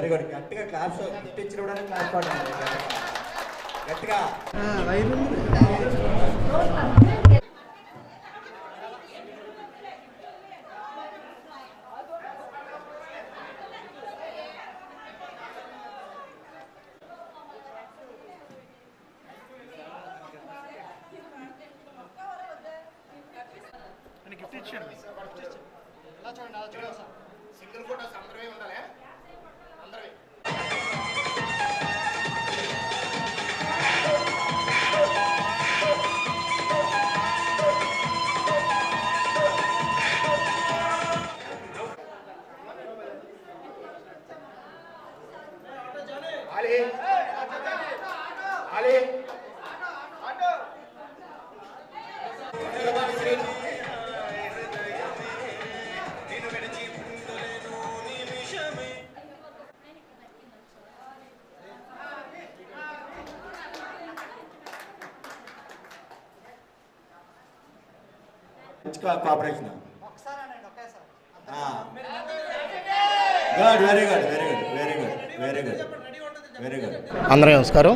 Very good. గట్టిగా claps gift ఇచ్చినప్పుడు class పడండి గట్టిగా. గిఫ్ట్ ఇచ్చాను ఎలా చూడండి అలా చూడండి సార్. సింగిల్ ఫోటోస్ అందరమే ఉండాలి అందరమే. ఆలి ఆలి ఆటో cooperation. Good, very good, very good, very good, very good, very good. అందరికీ నమస్కారం.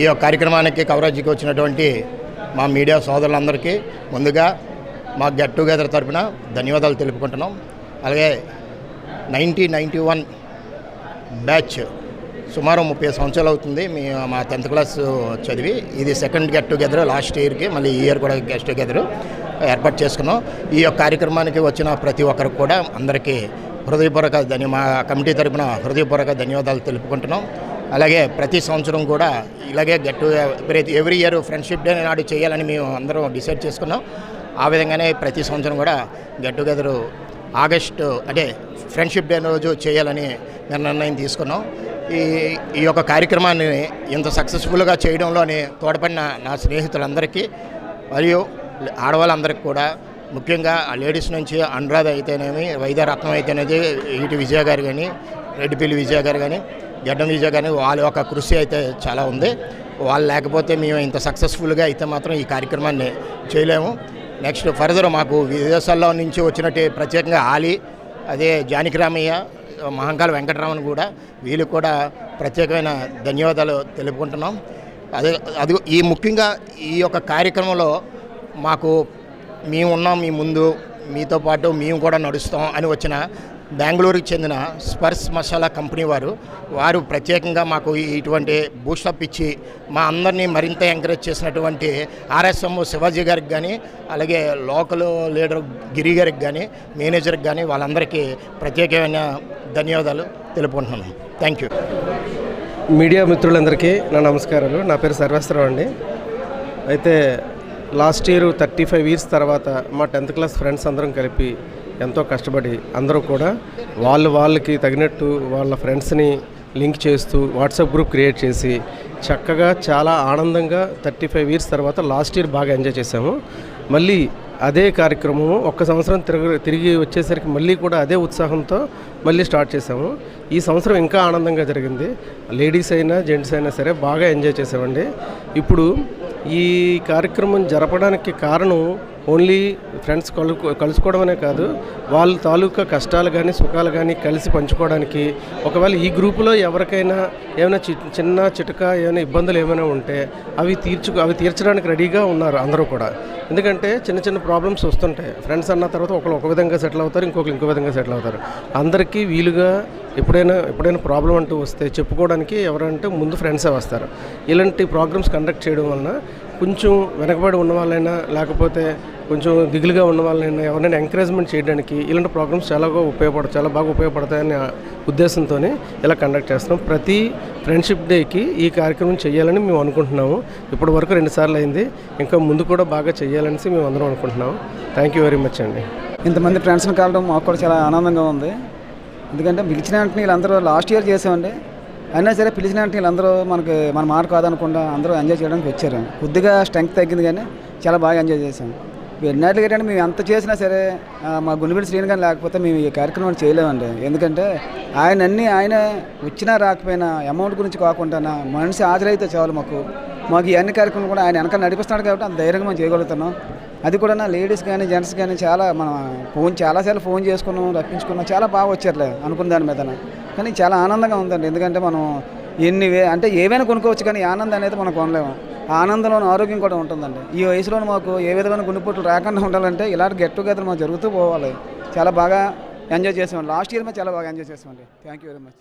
ఈ యొక్క కార్యక్రమానికి కవరేజీకి వచ్చినటువంటి మా మీడియా సోదరులందరికీ ముందుగా మా గెట్ టుగెదర్ తరఫున ధన్యవాదాలు తెలుపుకుంటున్నాం. అలాగే 1991 బ్యాచ్ సుమారు 30 సంవత్సరాలు అవుతుంది మా 10th క్లాస్ చదివి. ఇది సెకండ్ గెట్ టుగెదర్. లాస్ట్ ఇయర్కి మళ్ళీ ఈ ఇయర్ కూడా గెట్ టుగెదర్ ఏర్పాటు చేసుకున్నాం. ఈ యొక్క కార్యక్రమానికి వచ్చిన ప్రతి ఒక్కరికి కూడా అందరికీ హృదయపూర్వక మా కమిటీ తరఫున హృదయపూర్వక ధన్యవాదాలు తెలుపుకుంటున్నాం. అలాగే ప్రతి సంవత్సరం కూడా ఇలాగే ఎవ్రీ ఇయర్ ఫ్రెండ్షిప్ డే నాడు చేయాలని మేము అందరం డిసైడ్ చేసుకున్నాం. ఆ విధంగానే ప్రతి సంవత్సరం కూడా గెట్ టుగెదర్ ఆగస్టు అంటే ఫ్రెండ్షిప్ డే రోజు చేయాలని నిర్ణయం తీసుకున్నాం. ఈ యొక్క కార్యక్రమాన్ని ఇంత సక్సెస్ఫుల్గా చేయడంలోని తోడ్పడిన నా స్నేహితులందరికీ మరియు ఆడవాళ్ళందరికీ కూడా, ముఖ్యంగా ఆ లేడీస్ నుంచి అనురాధ అయితేనేమి, వైద్యరత్నం అయితేనేది, ఈటి విజయ గారు కానీ, రెడ్డిపల్లి విజయ గారు కానీ, గడ్డం విజయ కానీ, వాళ్ళ యొక్క కృషి అయితే చాలా ఉంది. వాళ్ళు లేకపోతే మేము ఇంత సక్సెస్ఫుల్గా అయితే మాత్రం ఈ కార్యక్రమాన్ని చేయలేము. నెక్స్ట్ ఫర్దర్ మాకు విదేశాల్లో నుంచి వచ్చినట్టు ప్రత్యేకంగా ఆలి, అదే జానకిరామయ్య, మహంకాళ వెంకటరామన్ కూడా, వీళ్ళు కూడా ప్రత్యేకమైన ధన్యవాదాలు తెలుపుకుంటున్నాం. అది ముఖ్యంగా ఈ యొక్క కార్యక్రమంలో మాకు మేమున్నాం, మీ ముందు మీతో పాటు మేము కూడా నడుస్తాం అని వచ్చిన బెంగళూరుకి చెందిన స్పర్శ్ మసాలా కంపెనీ వారు ప్రత్యేకంగా మాకు ఇటువంటి బూస్టప్ ఇచ్చి మా అందరినీ మరింత ఎంకరేజ్ చేసినటువంటి ఆర్ఎస్ఎం శివాజీ గారికి కానీ, అలాగే లోకల్ లీడర్ గిరి గారికి కానీ, మేనేజర్కి కానీ వాళ్ళందరికీ ప్రత్యేకమైన ధన్యవాదాలు తెలుపుకుంటున్నాను. Thank you. మీడియా మిత్రులందరికీ నా నమస్కారాలు. నా పేరు సర్వేశ్వరరావు అండి. అయితే లాస్ట్ ఇయర్ 35 ఇయర్స్ తర్వాత మా 10th క్లాస్ ఫ్రెండ్స్ అందరం కలిపి ఎంతో కష్టపడి అందరూ కూడా వాళ్ళకి తగినట్టు వాళ్ళ ఫ్రెండ్స్ని లింక్ చేస్తూ వాట్సాప్ గ్రూప్ క్రియేట్ చేసి చక్కగా చాలా ఆనందంగా 35 ఇయర్స్ తర్వాత లాస్ట్ ఇయర్ బాగా ఎంజాయ్ చేసాము. మళ్ళీ అదే కార్యక్రమం ఒక్క సంవత్సరం తిరిగి వచ్చేసరికి మళ్ళీ కూడా అదే ఉత్సాహంతో మళ్ళీ స్టార్ట్ చేసాము. ఈ సంవత్సరం ఇంకా ఆనందంగా జరిగింది. లేడీస్ అయినా జెంట్స్ అయినా సరే బాగా ఎంజాయ్ చేసామండి. ఇప్పుడు ఈ కార్యక్రమం జరపడానికి కారణం ఓన్లీ ఫ్రెండ్స్ కలుసుకోవడం అనే కాదు, వాళ్ళ తాలూకా కష్టాలు కానీ సుఖాలు కానీ కలిసి పంచుకోవడానికి. ఒకవేళ ఈ గ్రూపులో ఎవరికైనా ఏమైనా చిన్న చిటక ఏమైనా ఇబ్బందులు ఏమైనా ఉంటే అవి తీర్చడానికి రెడీగా ఉన్నారు అందరూ కూడా. ఎందుకంటే చిన్న చిన్న ప్రాబ్లమ్స్ వస్తుంటాయి. ఫ్రెండ్స్ అన్న తర్వాత ఒకరు ఒక విధంగా సెటిల్ అవుతారు, ఇంకొకరు ఇంకో విధంగా సెటిల్ అవుతారు. అందరికీ వీలుగా ఎప్పుడైనా ప్రాబ్లం అంటూ వస్తే చెప్పుకోవడానికి ఎవరంటే ముందు ఫ్రెండ్సే వస్తారు. ఇలాంటి ప్రోగ్రామ్స్ కండక్ట్ చేయడం వలన కొంచెం వెనకబడి ఉన్న వాళ్ళైనా లేకపోతే కొంచెం దిగులుగా ఉన్న వాళ్ళైనా ఎవరైనా ఎంకరేజ్మెంట్ చేయడానికి ఇలాంటి ప్రోగ్రామ్స్ చాలా బాగా ఉపయోగపడతాయనే ఉద్దేశంతో ఇలా కండక్ట్ చేస్తున్నాం. ప్రతి ఫ్రెండ్షిప్ డేకి ఈ కార్యక్రమం చేయాలని మేము అనుకుంటున్నాము. ఇప్పటి వరకు 2 సార్లు అయింది. ఇంకా ముందు కూడా బాగా చేయాలనేసి మేము అందరం అనుకుంటున్నాము. థ్యాంక్ యూ వెరీ మచ్ అండి. ఇంతమంది ఫ్రెండ్స్ని కలవడం మాకు కూడా చాలా ఆనందంగా ఉంది. ఎందుకంటే పిలిచిన వెంటనే వీళ్ళందరూ లాస్ట్ ఇయర్ చేసామండి. అయినా సరే పిలిచిన వెంటనే వీళ్ళందరూ మన మాట కాదనకుండా అందరూ ఎంజాయ్ చేయడానికి వచ్చారు. కొద్దిగా స్ట్రెంగ్త్ తగ్గింది కానీ చాలా బాగా ఎంజాయ్ చేసాం. ఎన్నట్లు ఏంటంటే మేము ఎంత చేసినా సరే మా గుండెపల్లి శ్రీని కానీ లేకపోతే మేము ఈ కార్యక్రమాన్ని చేయలేమండి. ఎందుకంటే ఆయన వచ్చినా రాకపోయినా అమౌంట్ గురించి కాకుండా మనిషి హాజరైతే చాలు మాకు ఈ అన్ని కార్యక్రమాలు కూడా ఆయన వెనక నడిపిస్తున్నాడు కాబట్టి అంత ధైర్యంగా మనం చేయగలుగుతున్నాం. అది కూడా లేడీస్ కానీ జెంట్స్ కానీ చాలా మనం చాలాసార్లు ఫోన్ చేసుకున్నాం, రప్పించుకున్నాం, చాలా బాగా వచ్చారులే అనుకున్న దాని మీద. కానీ చాలా ఆనందంగా ఉందండి. ఎందుకంటే మనం అంటే ఏవైనా కొనుక్కోవచ్చు, కానీ ఈ ఆనందం అనేది మనం కొనలేము. ఆ ఆనందంలోని ఆరోగ్యం కూడా ఉంటుందండి. ఈ వయసులో మాకు ఏ విధమైన గుండెపోట్లు రాకుండా ఉండాలంటే ఇలాంటి గెట్ టుగెదర్ మాకు జరుగుతూ పోవాలి. చాలా బాగా ఎంజాయ్ చేసామండి. లాస్ట్ ఇయర్ మేము చాలా బాగా ఎంజాయ్ చేసామండి. Thank you very much.